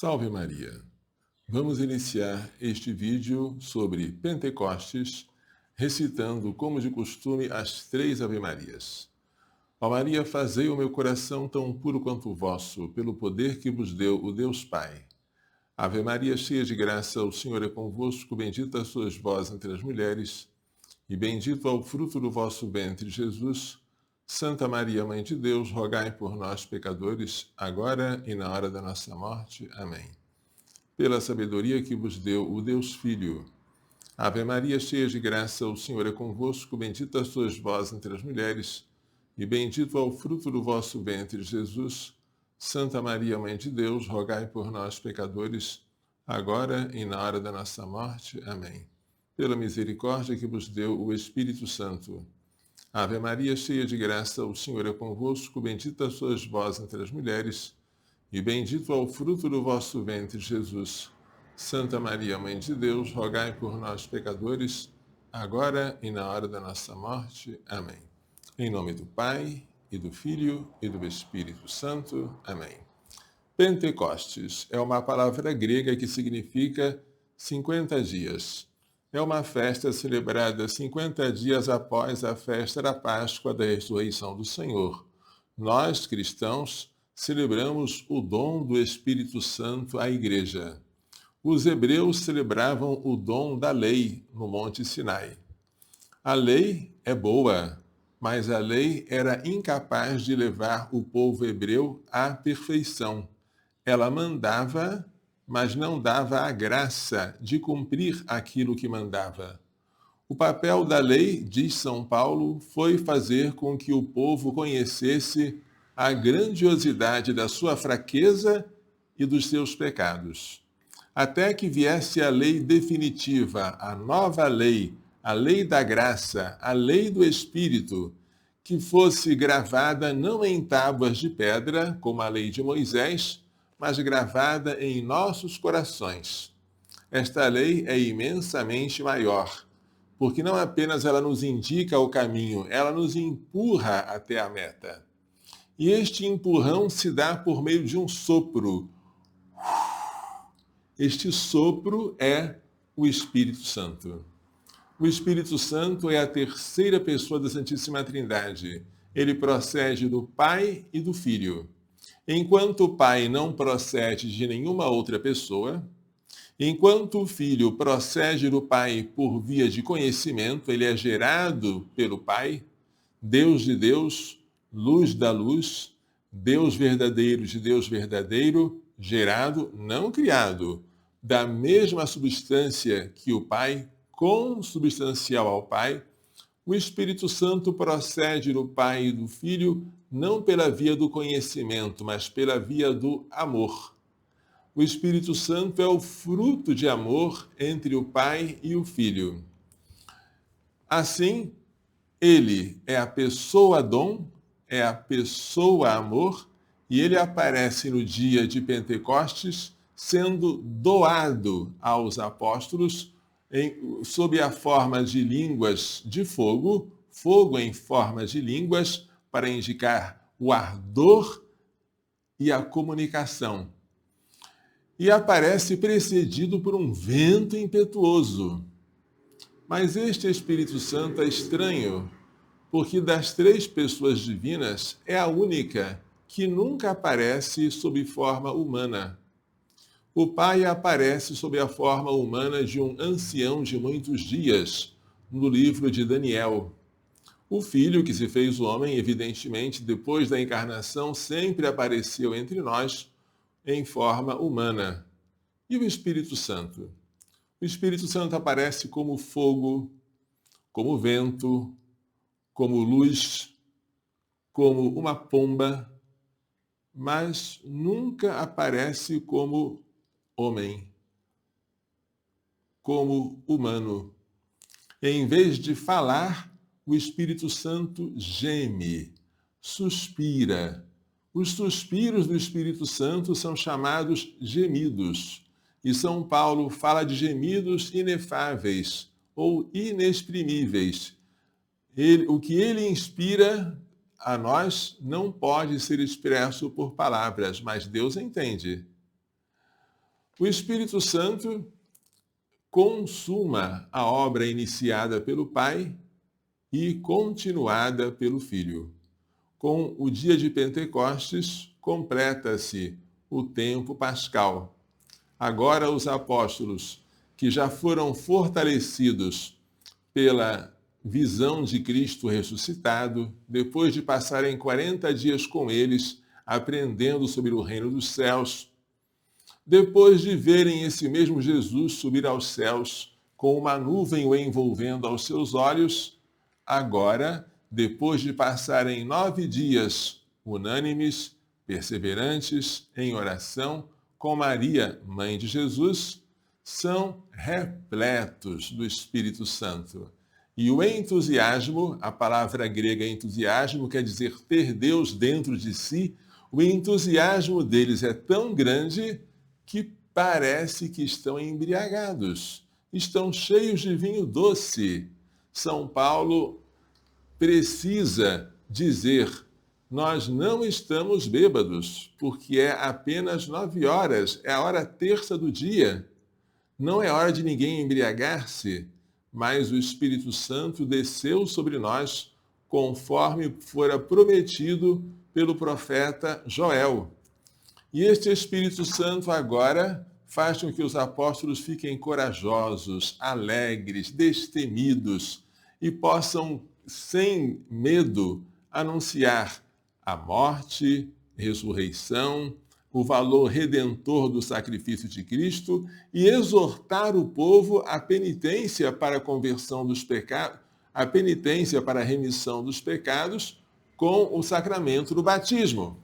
Salve Maria! Vamos iniciar este vídeo sobre Pentecostes, recitando, como de costume, as 3 Ave-Marias. Ó Maria, fazei o meu coração tão puro quanto o vosso, pelo poder que vos deu o Deus Pai. Ave Maria, cheia de graça, o Senhor é convosco, bendita sois vós entre as mulheres, e bendito é o fruto do vosso ventre, Jesus. Santa Maria, Mãe de Deus, rogai por nós, pecadores, agora e na hora da nossa morte. Amém. Pela sabedoria que vos deu o Deus Filho. Ave Maria, cheia de graça, o Senhor é convosco, bendita sois vós entre as mulheres, e bendito é o fruto do vosso ventre, Jesus. Santa Maria, Mãe de Deus, rogai por nós, pecadores, agora e na hora da nossa morte. Amém. Pela misericórdia que vos deu o Espírito Santo. Ave Maria, cheia de graça, o Senhor é convosco, bendita sois vós entre as mulheres, e bendito é o fruto do vosso ventre, Jesus. Santa Maria, Mãe de Deus, rogai por nós, pecadores, agora e na hora da nossa morte. Amém. Em nome do Pai, e do Filho, e do Espírito Santo. Amém. Pentecostes é uma palavra grega que significa 50 dias. É uma festa celebrada 50 dias após a festa da Páscoa da ressurreição do Senhor. Nós, cristãos, celebramos o dom do Espírito Santo à Igreja. Os hebreus celebravam o dom da lei no Monte Sinai. A lei é boa, mas a lei era incapaz de levar o povo hebreu à perfeição. Ela mandava, mas não dava a graça de cumprir aquilo que mandava. O papel da lei, diz São Paulo, foi fazer com que o povo conhecesse a grandiosidade da sua fraqueza e dos seus pecados. Até que viesse a lei definitiva, a nova lei, a lei da graça, a lei do Espírito, que fosse gravada não em tábuas de pedra, como a lei de Moisés, mas gravada em nossos corações. Esta lei é imensamente maior, porque não apenas ela nos indica o caminho, ela nos empurra até a meta. E este empurrão se dá por meio de um sopro. Este sopro é o Espírito Santo. O Espírito Santo é a terceira pessoa da Santíssima Trindade. Ele procede do Pai e do Filho. Enquanto o Pai não procede de nenhuma outra pessoa, enquanto o Filho procede do Pai por via de conhecimento, ele é gerado pelo Pai, Deus de Deus, luz da luz, Deus verdadeiro de Deus verdadeiro, gerado, não criado, da mesma substância que o Pai, consubstancial ao Pai. O Espírito Santo procede do Pai e do Filho não pela via do conhecimento, mas pela via do amor. O Espírito Santo é o fruto de amor entre o Pai e o Filho. Assim, ele é a pessoa dom, é a pessoa amor, e ele aparece no dia de Pentecostes sendo doado aos apóstolos sob a forma de línguas de fogo, fogo em forma de línguas, para indicar o ardor e a comunicação. E aparece precedido por um vento impetuoso. Mas este Espírito Santo é estranho, porque das 3 pessoas divinas é a única que nunca aparece sob forma humana. O Pai aparece sob a forma humana de um ancião de muitos dias, no livro de Daniel. O Filho, que se fez homem, evidentemente, depois da encarnação, sempre apareceu entre nós em forma humana. E o Espírito Santo? O Espírito Santo aparece como fogo, como vento, como luz, como uma pomba, mas nunca aparece como homem, como humano. Em vez de falar, o Espírito Santo geme, suspira. Os suspiros do Espírito Santo são chamados gemidos. E São Paulo fala de gemidos inefáveis ou inexprimíveis. O que ele inspira a nós não pode ser expresso por palavras, mas Deus entende. O Espírito Santo consuma a obra iniciada pelo Pai e continuada pelo Filho. Com o dia de Pentecostes, completa-se o tempo pascal. Agora os apóstolos, que já foram fortalecidos pela visão de Cristo ressuscitado, depois de passarem 40 dias com eles, aprendendo sobre o reino dos céus, depois de verem esse mesmo Jesus subir aos céus, com uma nuvem o envolvendo aos seus olhos, agora, depois de passarem 9 dias unânimes, perseverantes, em oração, com Maria, mãe de Jesus, são repletos do Espírito Santo. E o entusiasmo, a palavra grega entusiasmo quer dizer ter Deus dentro de si, o entusiasmo deles é tão grande que parece que estão embriagados, estão cheios de vinho doce. São Paulo precisa dizer: nós não estamos bêbados, porque é apenas 9 horas, é a hora terça do dia. Não é hora de ninguém embriagar-se, mas o Espírito Santo desceu sobre nós, conforme fora prometido pelo profeta Joel. E este Espírito Santo agora faz com que os apóstolos fiquem corajosos, alegres, destemidos e possam, sem medo, anunciar a morte, ressurreição, o valor redentor do sacrifício de Cristo e exortar o povo à penitência para a conversão dos pecados, à penitência para a remissão dos pecados com o sacramento do batismo.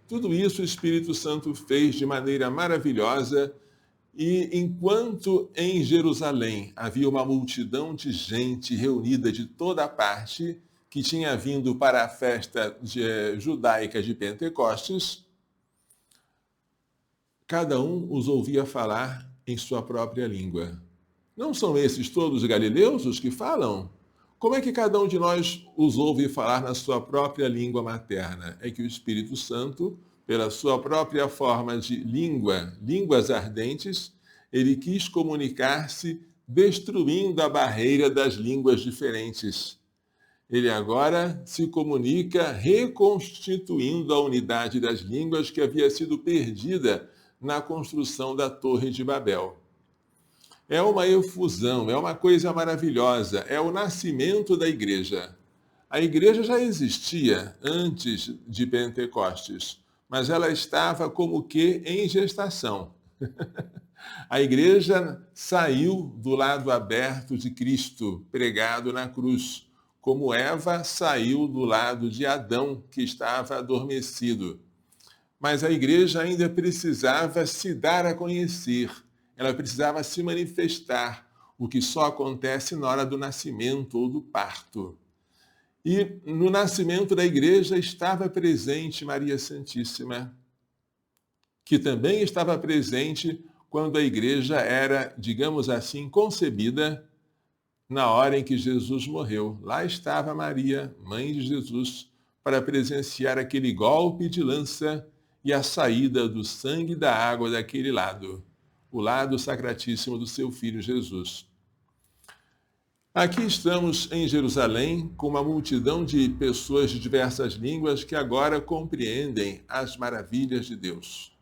Tudo isso o Espírito Santo fez de maneira maravilhosa e enquanto em Jerusalém havia uma multidão de gente reunida de toda parte que tinha vindo para a festa judaica de Pentecostes, cada um os ouvia falar em sua própria língua. Não são esses todos galileus os que falam? Como é que cada um de nós os ouve falar na sua própria língua materna? É que o Espírito Santo, pela sua própria forma de línguas ardentes, ele quis comunicar-se destruindo a barreira das línguas diferentes. Ele agora se comunica reconstituindo a unidade das línguas que havia sido perdida na construção da Torre de Babel. É uma efusão, é uma coisa maravilhosa, é o nascimento da igreja. A igreja já existia antes de Pentecostes, mas ela estava como que em gestação. A igreja saiu do lado aberto de Cristo, pregado na cruz, como Eva saiu do lado de Adão, que estava adormecido. Mas a igreja ainda precisava se dar a conhecer, ela precisava se manifestar, o que só acontece na hora do nascimento ou do parto. E no nascimento da igreja estava presente Maria Santíssima, que também estava presente quando a igreja era, digamos assim, concebida na hora em que Jesus morreu. Lá estava Maria, mãe de Jesus, para presenciar aquele golpe de lança e a saída do sangue e da água daquele lado, o lado sacratíssimo do seu filho Jesus. Aqui estamos em Jerusalém com uma multidão de pessoas de diversas línguas que agora compreendem as maravilhas de Deus.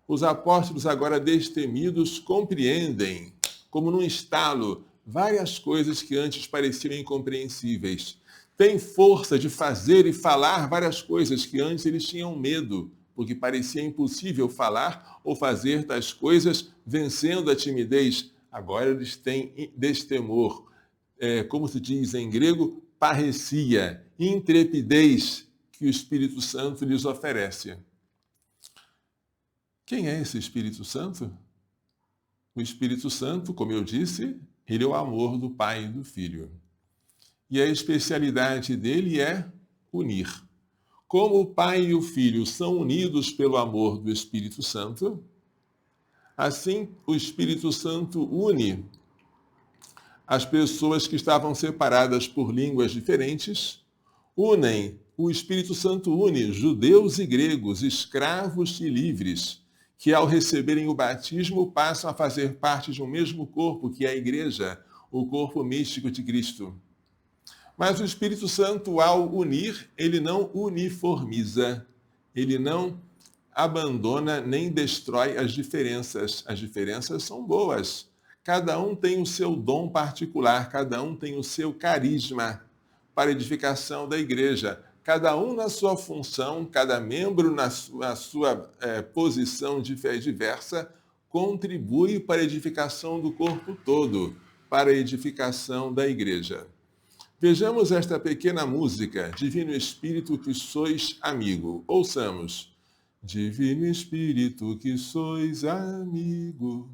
Os apóstolos agora destemidos compreendem, como num estalo, várias coisas que antes pareciam incompreensíveis. Têm força de fazer e falar várias coisas que antes eles tinham medo, porque parecia impossível falar ou fazer tais coisas vencendo a timidez. Agora eles têm destemor, como se diz em grego, parresia, intrepidez que o Espírito Santo lhes oferece. Quem é esse Espírito Santo? O Espírito Santo, como eu disse, ele é o amor do Pai e do Filho. E a especialidade dele é unir. Como o Pai e o Filho são unidos pelo amor do Espírito Santo, assim o Espírito Santo une as pessoas que estavam separadas por línguas diferentes, o Espírito Santo une judeus e gregos, escravos e livres, que ao receberem o batismo passam a fazer parte de um mesmo corpo, que é a igreja, o corpo místico de Cristo. Mas o Espírito Santo, ao unir, ele não uniformiza, ele não abandona nem destrói as diferenças. As diferenças são boas. Cada um tem o seu dom particular, cada um tem o seu carisma para a edificação da igreja. Cada um na sua função, cada membro na sua posição de fé diversa, contribui para a edificação do corpo todo, para a edificação da igreja. Vejamos esta pequena música, Divino Espírito que sois amigo. Ouçamos. Divino Espírito que sois amigo,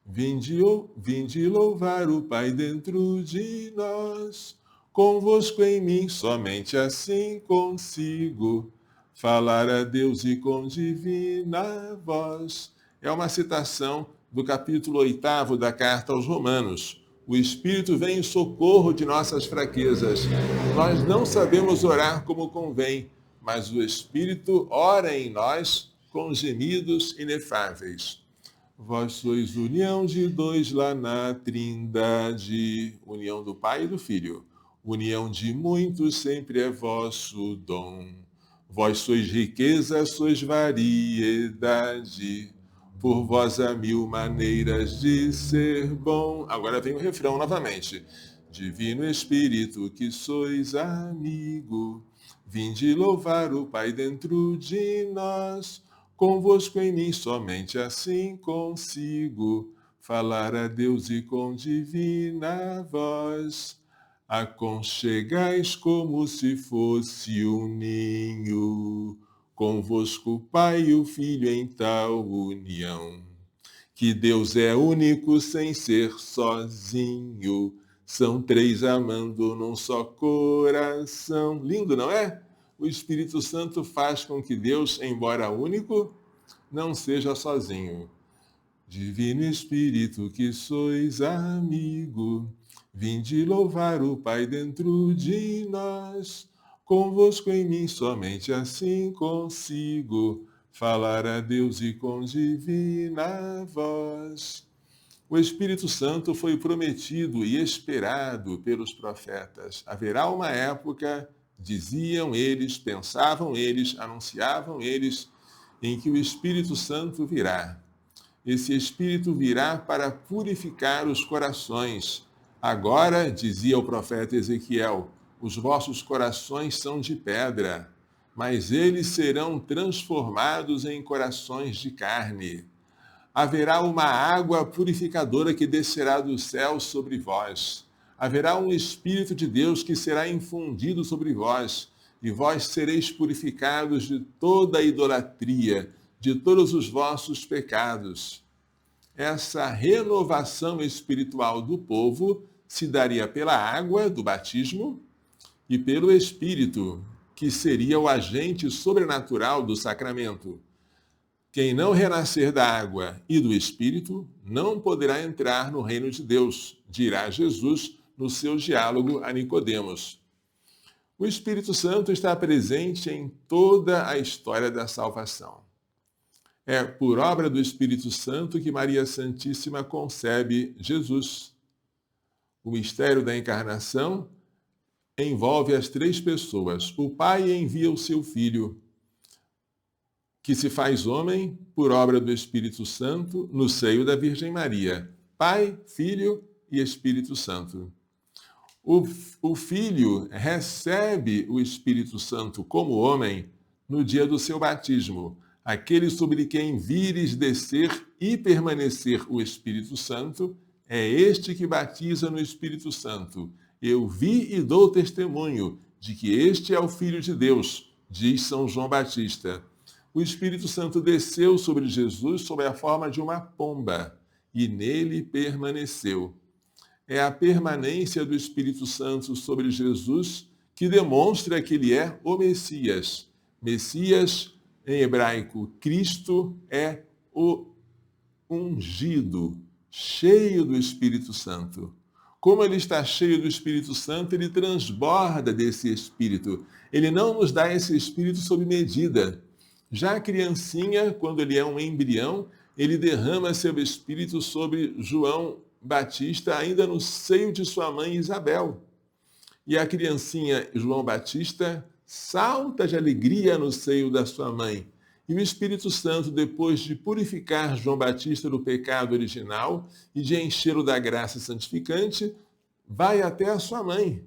vinde louvar o Pai dentro de nós. Convosco em mim, somente assim consigo falar a Deus e com divina voz. É uma citação do capítulo 8 da carta aos Romanos. O Espírito vem em socorro de nossas fraquezas. Nós não sabemos orar como convém, mas o Espírito ora em nós com gemidos inefáveis. Vós sois união de dois lá na Trindade, união do Pai e do Filho. União de muitos sempre é vosso dom. Vós sois riqueza, sois variedade. Por vós há mil maneiras de ser bom. Agora vem o refrão novamente. Divino Espírito que sois amigo, vinde louvar o Pai dentro de nós. Convosco em mim somente assim consigo falar a Deus e com divina voz. Aconchegais como se fosse um ninho, convosco o Pai e o Filho em tal união. Que Deus é único sem ser sozinho, são três amando num só coração. Lindo, não é? O Espírito Santo faz com que Deus, embora único, não seja sozinho. Divino Espírito que sois amigo, vinde louvar o Pai dentro de nós. Convosco em mim somente assim consigo falar a Deus e com divina voz. O Espírito Santo foi prometido e esperado pelos profetas. Haverá uma época, diziam eles, pensavam eles, anunciavam eles, em que o Espírito Santo virá. Esse Espírito virá para purificar os corações. Agora, dizia o profeta Ezequiel, os vossos corações são de pedra, mas eles serão transformados em corações de carne. Haverá uma água purificadora que descerá do céu sobre vós. Haverá um Espírito de Deus que será infundido sobre vós, e vós sereis purificados de toda a idolatria, de todos os vossos pecados. Essa renovação espiritual do povo se daria pela água do batismo e pelo Espírito, que seria o agente sobrenatural do sacramento. Quem não renascer da água e do Espírito não poderá entrar no reino de Deus, dirá Jesus no seu diálogo a Nicodemos. O Espírito Santo está presente em toda a história da salvação. É por obra do Espírito Santo que Maria Santíssima concebe Jesus. O mistério da encarnação envolve as três pessoas. O Pai envia o seu Filho, que se faz homem por obra do Espírito Santo no seio da Virgem Maria. Pai, Filho e Espírito Santo. O Filho recebe o Espírito Santo como homem no dia do seu batismo. Aquele sobre quem vires descer e permanecer o Espírito Santo, é este que batiza no Espírito Santo. Eu vi e dou testemunho de que este é o Filho de Deus, diz São João Batista. O Espírito Santo desceu sobre Jesus sob a forma de uma pomba e nele permaneceu. É a permanência do Espírito Santo sobre Jesus que demonstra que ele é o Messias. Messias, em hebraico, Cristo é o ungido, cheio do Espírito Santo. Como ele está cheio do Espírito Santo, ele transborda desse Espírito. Ele não nos dá esse Espírito sob medida. Já a criancinha, quando ele é um embrião, ele derrama seu espírito sobre João Batista, ainda no seio de sua mãe Isabel. E a criancinha João Batista salta de alegria no seio da sua mãe. E o Espírito Santo, depois de purificar João Batista do pecado original e de enchê-lo da graça santificante, vai até a sua mãe.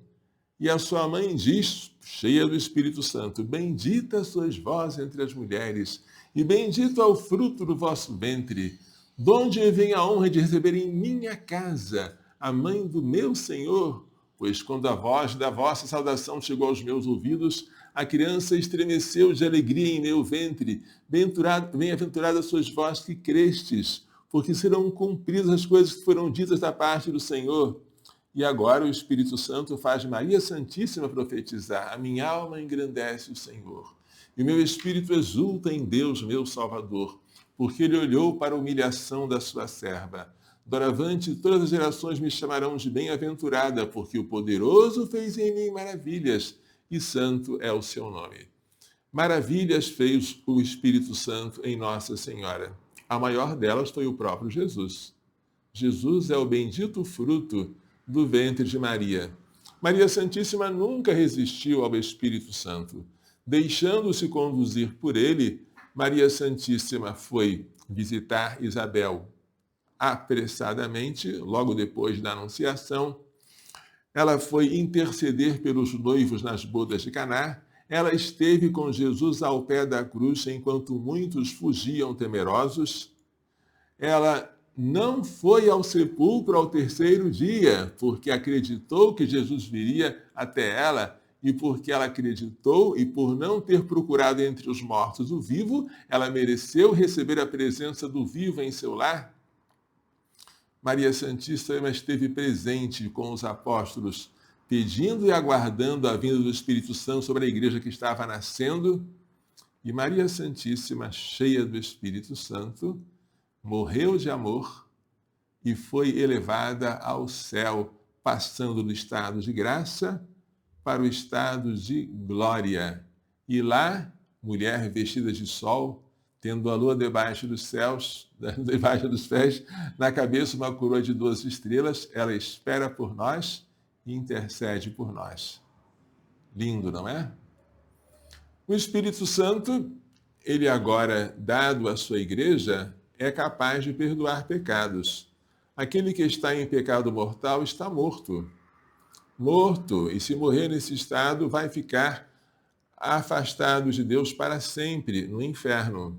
E a sua mãe diz, cheia do Espírito Santo: Bendita sois vós entre as mulheres, e bendito é o fruto do vosso ventre. De onde vem a honra de receber em minha casa a mãe do meu Senhor? Pois quando a voz da vossa saudação chegou aos meus ouvidos, a criança estremeceu de alegria em meu ventre. Bem-aventurada sois vós que crestes, porque serão cumpridas as coisas que foram ditas da parte do Senhor. E agora o Espírito Santo faz Maria Santíssima profetizar: a minha alma engrandece o Senhor, e o meu espírito exulta em Deus, meu Salvador, porque ele olhou para a humilhação da sua serva. Doravante, todas as gerações me chamarão de bem-aventurada, porque o poderoso fez em mim maravilhas, e santo é o seu nome. Maravilhas fez o Espírito Santo em Nossa Senhora. A maior delas foi o próprio Jesus. Jesus é o bendito fruto do ventre de Maria. Maria Santíssima nunca resistiu ao Espírito Santo. Deixando-se conduzir por ele, Maria Santíssima foi visitar Isabel apressadamente, logo depois da Anunciação. Ela foi interceder pelos noivos nas bodas de Caná. Ela esteve com Jesus ao pé da cruz enquanto muitos fugiam temerosos. Ela não foi ao sepulcro ao terceiro dia, porque acreditou que Jesus viria até ela, e porque ela acreditou e por não ter procurado entre os mortos o vivo, ela mereceu receber a presença do vivo em seu lar. Maria Santíssima esteve presente com os apóstolos, pedindo e aguardando a vinda do Espírito Santo sobre a igreja que estava nascendo. E Maria Santíssima, cheia do Espírito Santo, morreu de amor e foi elevada ao céu, passando do estado de graça para o estado de glória. E lá, mulher vestida de sol, tendo a lua debaixo dos céus, debaixo dos pés, na cabeça uma coroa de 12 estrelas, ela espera por nós e intercede por nós. Lindo, não é? O Espírito Santo, ele agora, dado à sua igreja, é capaz de perdoar pecados. Aquele que está em pecado mortal está morto. Morto, e se morrer nesse estado, vai ficar afastado de Deus para sempre, no inferno.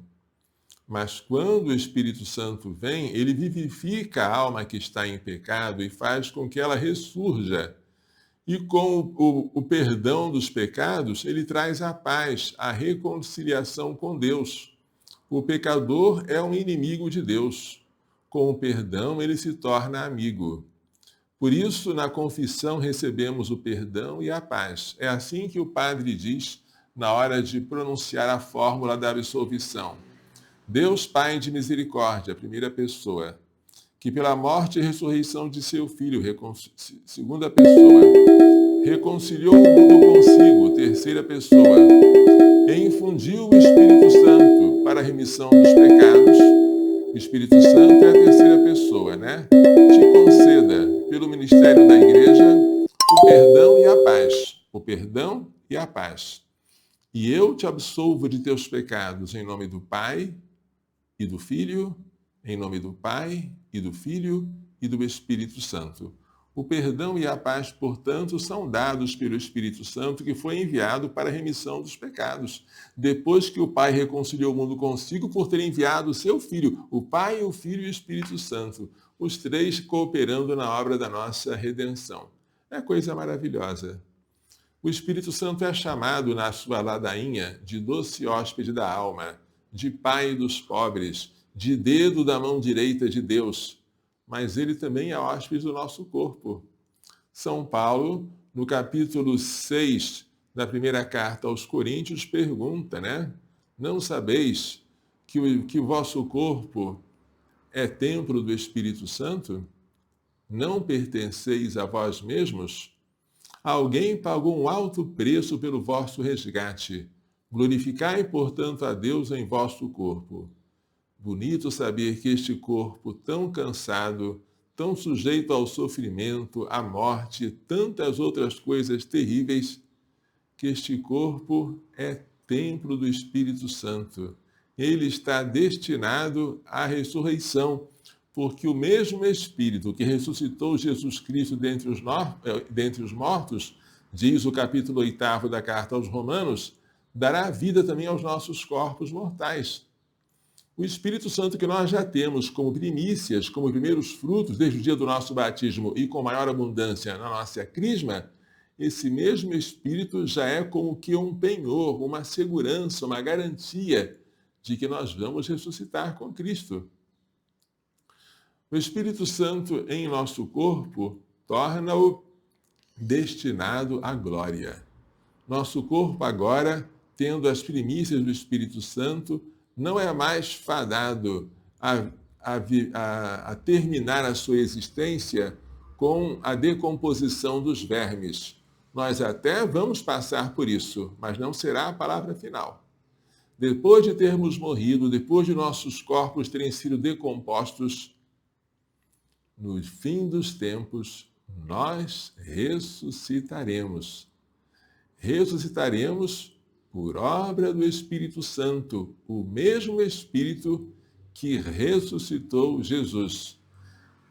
Mas quando o Espírito Santo vem, ele vivifica a alma que está em pecado e faz com que ela ressurja. E com o perdão dos pecados, ele traz a paz, a reconciliação com Deus. O pecador é um inimigo de Deus. Com o perdão, ele se torna amigo. Por isso, na confissão, recebemos o perdão e a paz. É assim que o padre diz na hora de pronunciar a fórmula da absolvição. Deus Pai de misericórdia, primeira pessoa, que pela morte e ressurreição de seu Filho, segunda pessoa, reconciliou o mundo consigo, terceira pessoa, e infundiu o Espírito Santo para a remissão dos pecados. O Espírito Santo é a terceira pessoa, né? Te conceda, pelo ministério da igreja, o perdão e a paz. O perdão e a paz. E eu te absolvo de teus pecados, em nome do Pai e do Filho, em nome do Pai e do Filho e do Espírito Santo. O perdão e a paz, portanto, são dados pelo Espírito Santo, que foi enviado para a remissão dos pecados, depois que o Pai reconciliou o mundo consigo por ter enviado o seu Filho, o Pai, o Filho e o Espírito Santo, os três cooperando na obra da nossa redenção. É coisa maravilhosa. O Espírito Santo é chamado na sua ladainha de doce hóspede da alma, de pai dos pobres, de dedo da mão direita de Deus, mas ele também é hóspede do nosso corpo. São Paulo, no capítulo 6 da primeira carta aos Coríntios, pergunta, né? Não sabeis que o vosso corpo é templo do Espírito Santo? Não pertenceis a vós mesmos? Alguém pagou um alto preço pelo vosso resgate. Glorificai, portanto, a Deus em vosso corpo. Bonito saber que este corpo tão cansado, tão sujeito ao sofrimento, à morte e tantas outras coisas terríveis, que este corpo é templo do Espírito Santo. Ele está destinado à ressurreição, porque o mesmo Espírito que ressuscitou Jesus Cristo dentre os mortos, diz o capítulo 8º da carta aos Romanos, dará vida também aos nossos corpos mortais. O Espírito Santo que nós já temos como primícias, como primeiros frutos desde o dia do nosso batismo e com maior abundância na nossa crisma, esse mesmo Espírito já é como que um penhor, uma segurança, uma garantia de que nós vamos ressuscitar com Cristo. O Espírito Santo em nosso corpo torna-o destinado à glória. Nosso corpo agora, tendo as primícias do Espírito Santo, não é mais fadado a terminar a sua existência com a decomposição dos vermes. Nós até vamos passar por isso, mas não será a palavra final. Depois de termos morrido, depois de nossos corpos terem sido decompostos, no fim dos tempos, nós ressuscitaremos. Ressuscitaremos por obra do Espírito Santo, o mesmo Espírito que ressuscitou Jesus.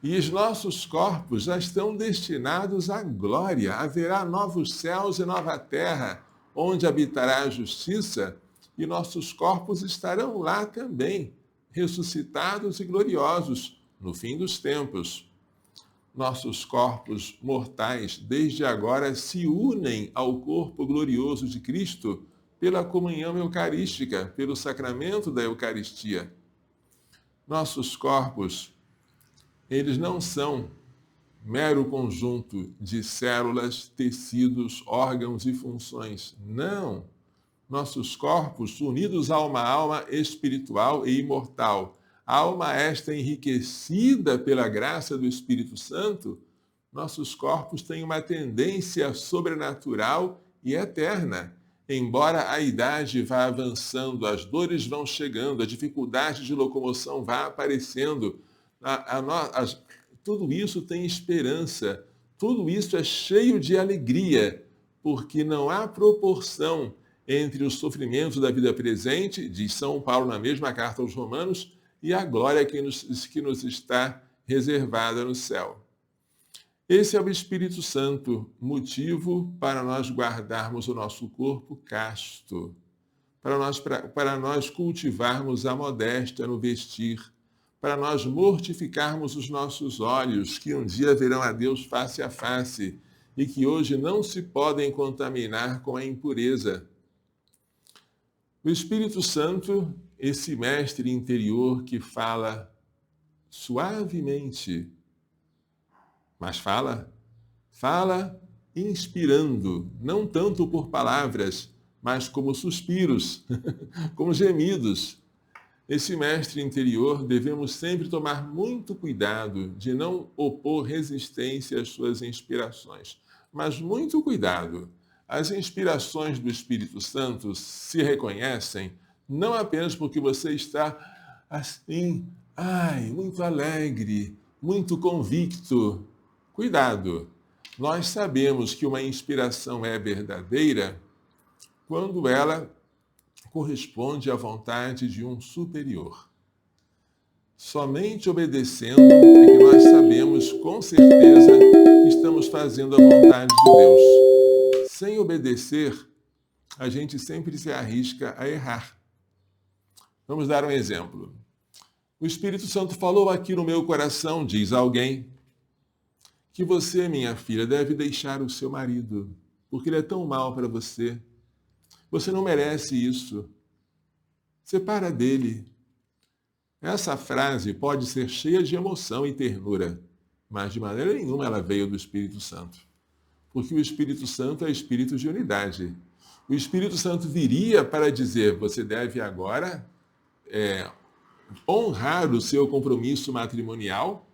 E os nossos corpos já estão destinados à glória. Haverá novos céus e nova terra, onde habitará a justiça, e nossos corpos estarão lá também, ressuscitados e gloriosos, no fim dos tempos. Nossos corpos mortais, desde agora, se unem ao corpo glorioso de Cristo pela comunhão eucarística, pelo sacramento da Eucaristia. Nossos corpos, eles não são mero conjunto de células, tecidos, órgãos e funções. Não! Nossos corpos, unidos a uma alma espiritual e imortal, alma esta enriquecida pela graça do Espírito Santo, nossos corpos têm uma tendência sobrenatural e eterna. Embora a idade vá avançando, as dores vão chegando, a dificuldade de locomoção vá aparecendo, tudo isso tem esperança, tudo isso é cheio de alegria, porque não há proporção entre os sofrimentos da vida presente, diz São Paulo na mesma carta aos Romanos, e a glória que nos está reservada no céu. Esse é o Espírito Santo, motivo para nós guardarmos o nosso corpo casto, para nós cultivarmos a modéstia no vestir, para nós mortificarmos os nossos olhos, que um dia verão a Deus face a face e que hoje não se podem contaminar com a impureza. O Espírito Santo, esse mestre interior que fala suavemente, mas fala inspirando, não tanto por palavras, mas como suspiros, como gemidos. Esse mestre interior devemos sempre tomar muito cuidado de não opor resistência às suas inspirações. Mas muito cuidado. As inspirações do Espírito Santo se reconhecem não apenas porque você está assim, muito alegre, muito convicto. Cuidado. Nós sabemos que uma inspiração é verdadeira quando ela corresponde à vontade de um superior. Somente obedecendo é que nós sabemos com certeza que estamos fazendo a vontade de Deus. Sem obedecer, a gente sempre se arrisca a errar. Vamos dar um exemplo. O Espírito Santo falou aqui no meu coração, diz alguém, que você, minha filha, deve deixar o seu marido, porque ele é tão mal para você. Você não merece isso. Separa dele. Essa frase pode ser cheia de emoção e ternura, mas de maneira nenhuma ela veio do Espírito Santo. Porque o Espírito Santo é espírito de unidade. O Espírito Santo viria para dizer, você deve agora honrar o seu compromisso matrimonial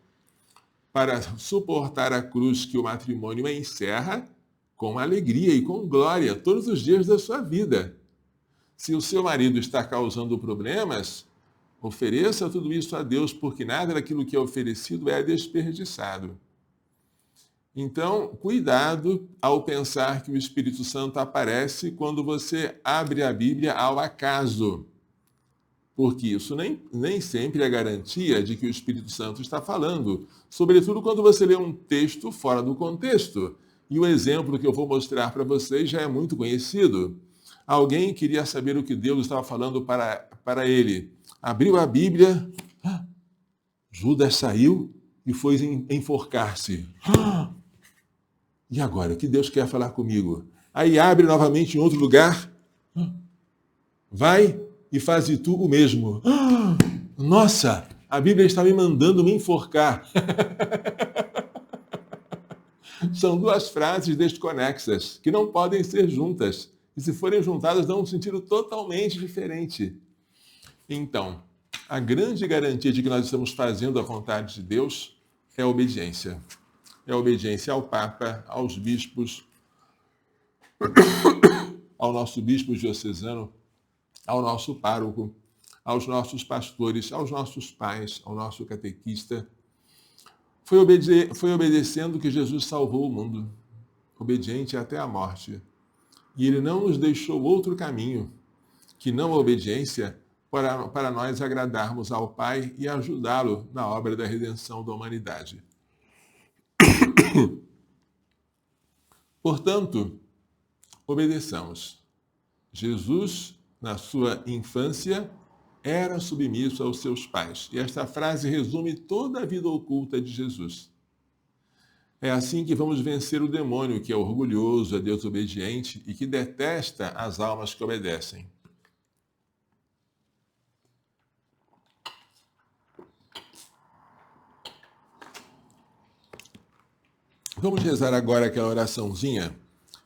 para suportar a cruz que o matrimônio encerra com alegria e com glória todos os dias da sua vida. Se o seu marido está causando problemas, ofereça tudo isso a Deus, porque nada daquilo que é oferecido é desperdiçado. Então, cuidado ao pensar que o Espírito Santo aparece quando você abre a Bíblia ao acaso, porque isso nem sempre é garantia de que o Espírito Santo está falando, sobretudo quando você lê um texto fora do contexto. E o exemplo que eu vou mostrar para vocês já é muito conhecido. Alguém queria saber o que Deus estava falando para ele. Abriu a Bíblia, Judas saiu e foi enforcar-se. E agora, o que Deus quer falar comigo? Aí abre novamente em outro lugar, vai e faze tu o mesmo. Nossa, a Bíblia está me mandando me enforcar. São duas frases desconexas, que não podem ser juntas. E se forem juntadas, dão um sentido totalmente diferente. Então, a grande garantia de que nós estamos fazendo a vontade de Deus é a obediência. É a obediência ao Papa, aos bispos, ao nosso bispo diocesano, ao nosso pároco, aos nossos pastores, aos nossos pais, ao nosso catequista. Foi obedecendo que Jesus salvou o mundo, obediente até a morte. E ele não nos deixou outro caminho, que não a obediência, para nós agradarmos ao Pai e ajudá-lo na obra da redenção da humanidade. Portanto, obedeçamos. Jesus, na sua infância, era submisso aos seus pais. E esta frase resume toda a vida oculta de Jesus. É assim que vamos vencer o demônio, que é orgulhoso, é desobediente e que detesta as almas que obedecem. Vamos rezar agora aquela oraçãozinha,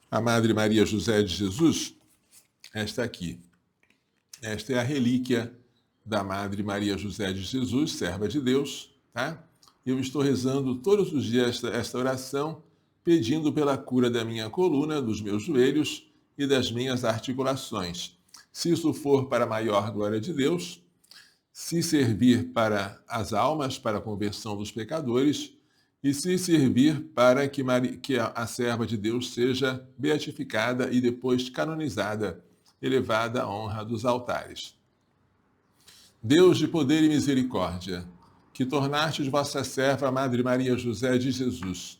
a Madre Maria José de Jesus. Esta aqui. Esta é a relíquia da Madre Maria José de Jesus, serva de Deus, tá? Eu estou rezando todos os dias esta oração, pedindo pela cura da minha coluna, dos meus joelhos e das minhas articulações. Se isso for para a maior glória de Deus, se servir para as almas, para a conversão dos pecadores, e se servir para que a serva de Deus seja beatificada e depois canonizada, elevada à honra dos altares. Deus de poder e misericórdia, que tornastes vossa serva, Madre Maria José de Jesus,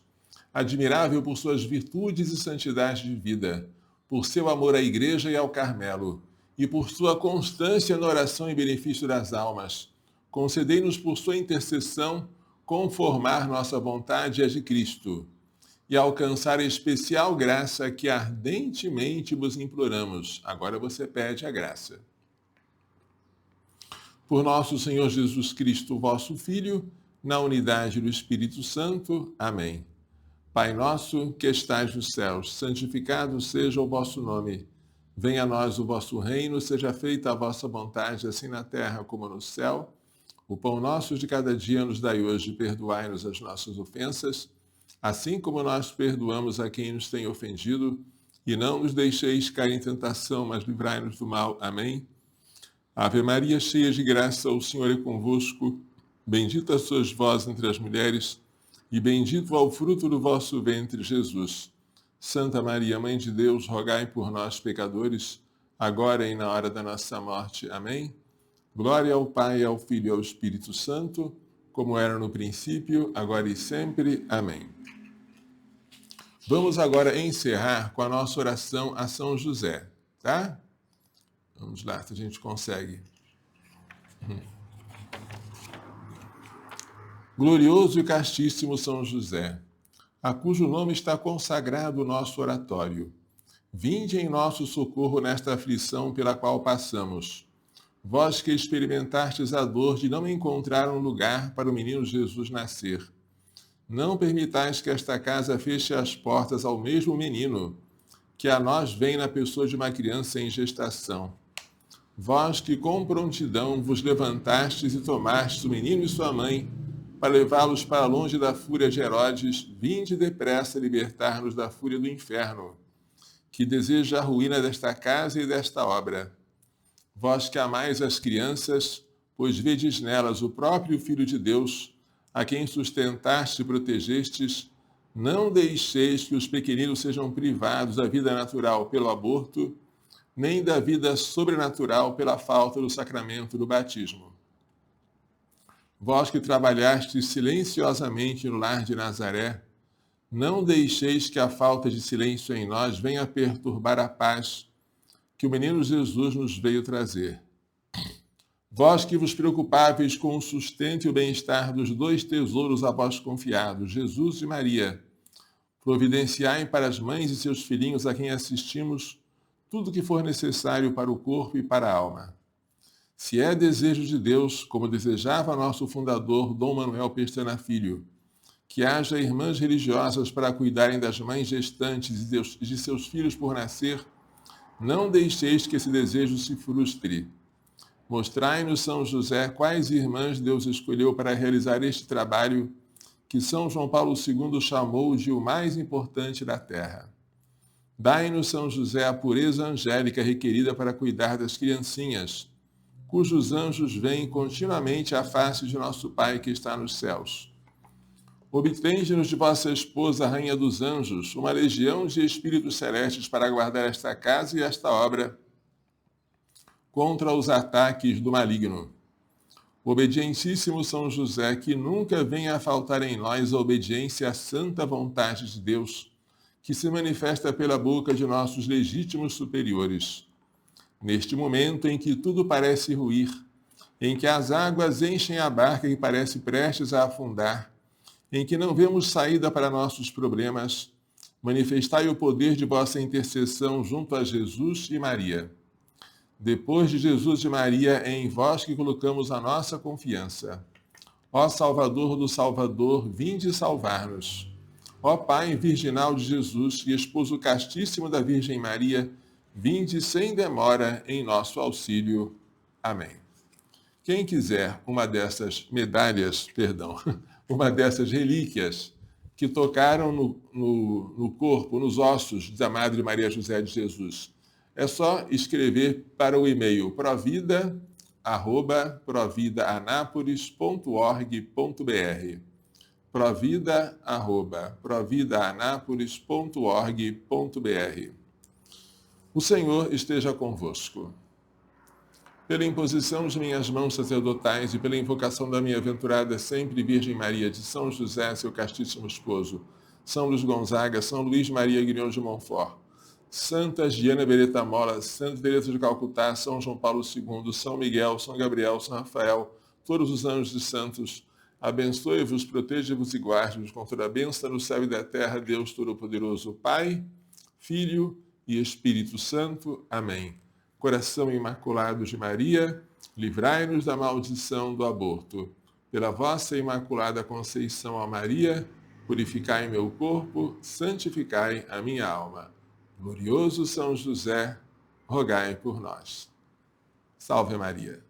admirável por suas virtudes e santidade de vida, por seu amor à Igreja e ao Carmelo, e por sua constância na oração em benefício das almas, concedei-nos por sua intercessão conformar nossa vontade à de Cristo e alcançar a especial graça que ardentemente vos imploramos. Agora você pede a graça. Por nosso Senhor Jesus Cristo, vosso Filho, na unidade do Espírito Santo. Amém. Pai nosso, que estais nos céus, santificado seja o vosso nome. Venha a nós o vosso reino, seja feita a vossa vontade, assim na terra como no céu. O pão nosso de cada dia nos dai hoje, perdoai-nos as nossas ofensas, assim como nós perdoamos a quem nos tem ofendido, e não nos deixeis cair em tentação, mas livrai-nos do mal. Amém. Ave Maria, cheia de graça, o Senhor é convosco. Bendita sois vós entre as mulheres, e bendito é o fruto do vosso ventre, Jesus. Santa Maria, Mãe de Deus, rogai por nós, pecadores, agora e na hora da nossa morte. Amém. Glória ao Pai, ao Filho e ao Espírito Santo, como era no princípio, agora e sempre. Amém. Vamos agora encerrar com a nossa oração a São José, tá? Vamos lá, se a gente consegue. Glorioso e castíssimo São José, a cujo nome está consagrado o nosso oratório, vinde em nosso socorro nesta aflição pela qual passamos. Vós que experimentastes a dor de não encontrar um lugar para o menino Jesus nascer, não permitais que esta casa feche as portas ao mesmo menino, que a nós vem na pessoa de uma criança em gestação. Vós que com prontidão vos levantastes e tomastes o menino e sua mãe, para levá-los para longe da fúria de Herodes, vinde depressa libertar-nos da fúria do inferno, que deseja a ruína desta casa e desta obra. Vós que amais as crianças, pois vedes nelas o próprio Filho de Deus, a quem sustentaste e protegestes, não deixeis que os pequeninos sejam privados da vida natural pelo aborto, nem da vida sobrenatural pela falta do sacramento do batismo. Vós que trabalhastes silenciosamente no lar de Nazaré, não deixeis que a falta de silêncio em nós venha perturbar a paz que o menino Jesus nos veio trazer. Vós que vos preocupáveis com o sustento e o bem-estar dos dois tesouros a vós confiados, Jesus e Maria, providenciai para as mães e seus filhinhos a quem assistimos tudo o que for necessário para o corpo e para a alma. Se é desejo de Deus, como desejava nosso fundador, Dom Manuel Pestana Filho, que haja irmãs religiosas para cuidarem das mães gestantes e de seus filhos por nascer, não deixeis que esse desejo se frustre. Mostrai-nos, São José, quais irmãs Deus escolheu para realizar este trabalho que São João Paulo II chamou de o mais importante da terra. Dai-nos, São José, a pureza angélica requerida para cuidar das criancinhas, cujos anjos veem continuamente a face de nosso Pai que está nos céus. Obtende-nos de vossa esposa, a Rainha dos Anjos, uma legião de espíritos celestes para guardar esta casa e esta obra contra os ataques do maligno. Obedientíssimo São José, que nunca venha a faltar em nós a obediência à santa vontade de Deus, que se manifesta pela boca de nossos legítimos superiores. Neste momento em que tudo parece ruir, em que as águas enchem a barca e parece prestes a afundar, em que não vemos saída para nossos problemas, manifestai o poder de vossa intercessão junto a Jesus e Maria. Depois de Jesus e Maria, é em vós que colocamos a nossa confiança. Ó Salvador do Salvador, vinde salvar-nos. Ó Pai virginal de Jesus e esposo castíssimo da Virgem Maria, vinde sem demora em nosso auxílio. Amém. Quem quiser uma dessas medalhas, uma dessas relíquias que tocaram no corpo, nos ossos da Madre Maria José de Jesus, é só escrever para o e-mail provida@providaanápolis.org.br provida@providaanápolis.org.br. O Senhor esteja convosco. Pela imposição de minhas mãos sacerdotais e pela invocação da minha aventurada sempre Virgem Maria, de São José, seu castíssimo esposo, São Luís Gonzaga, São Luís Maria Guignon de Montfort, Santa Giana Beretta Mola, Santa Teresa de Calcutá, São João Paulo II, São Miguel, São Gabriel, São Rafael, todos os anjos e santos, abençoe-vos, proteja-vos e guarde-vos com toda a bênção no céu e da terra, Deus Todo-Poderoso, Pai, Filho e Espírito Santo. Amém. Coração Imaculado de Maria, livrai-nos da maldição do aborto. Pela vossa Imaculada Conceição a Maria, purificai meu corpo, santificai a minha alma. Glorioso São José, rogai por nós. Salve Maria.